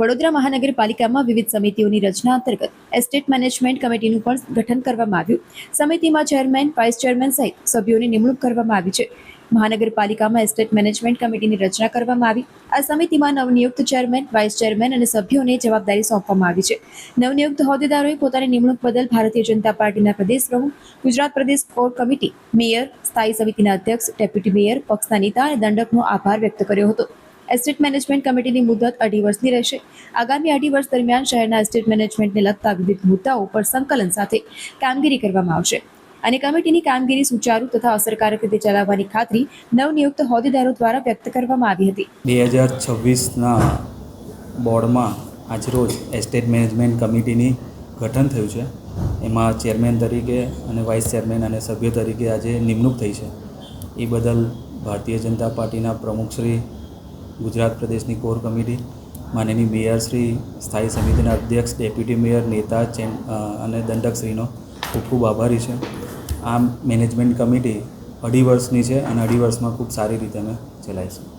વડોદરા મહાનગરપાલિકામાં વિવિધ સમિતિઓની રચના અંતર્ગત એસ્ટેટ મેનેજમેન્ટ કમિટીનું પણ ગઠન કરવામાં આવ્યું. સમિતિમાં ચેરમેન, વાઇસ ચેરમેન સહિત સભ્યોની નિમણૂક કરવામાં આવી છે. મહાનગરપાલિકામાં એસ્ટેટ મેનેજમેન્ટ કમિટીની રચના કરવામાં આવી. આ સમિતિમાં નવનિયુક્ત ચેરમેન, વાઇસ ચેરમેન અને સભ્યોને જવાબદારી સોંપવામાં આવી છે. નવનિયુક્ત હોદ્દેદારોએ પોતાની નિમણૂક બદલ ભારતીય જનતા પાર્ટીના પ્રદેશ પ્રમુખ, ગુજરાત પ્રદેશ કોર કમિટી, મેયર, સ્થાયી સમિતિના અધ્યક્ષ, ડેપ્યુટી મેયર, પક્ષના નેતા અને દંડકનો આભાર વ્યક્ત કર્યો હતો. એસ્ટેટ મેનેજમેન્ટ કમિટીની મુદત 2.5 વર્ષની રહેશે. આગામી 2.5 વર્ષ દરમિયાન શહેરના એસ્ટેટ મેનેજમેન્ટને લગતા વિવિધ મુદ્દાઓ પર સંકલન સાથે કામગીરી કરવામાં આવશે અને કમિટીની કામગીરી સુચારુ તથા અસરકારક રીતે ચલાવવાની ખાતરી નવનિયુક્ત હોદ્દેદારો દ્વારા વ્યક્ત કરવામાં આવી હતી. 2026ના બોર્ડમાં આજરોજ એસ્ટેટ મેનેજમેન્ટ કમિટીની ગઠન થયું છે. એમાં ચેરમેન તરીકે અને વાઇસ ચેરમેન અને સભ્ય તરીકે આજે નિમણૂક થઈ છે. એ બદલ ભારતીય જનતા પાર્ટીના પ્રમુખશ્રી, ગુજરાત પ્રદેશની કોર કમિટી, માનનીય મેયરશ્રી, સ્થાયી સમિતિના અધ્યક્ષ, ડેપ્યુટી મેયર, નેતા અને દંડકશ્રીનો ખૂબ ખૂબ આભારી છે. આ મેનેજમેન્ટ કમિટી 2.5 વર્ષની છે અને 2.5 વર્ષમાં ખૂબ સારી રીતે અમે ચલાવીશું.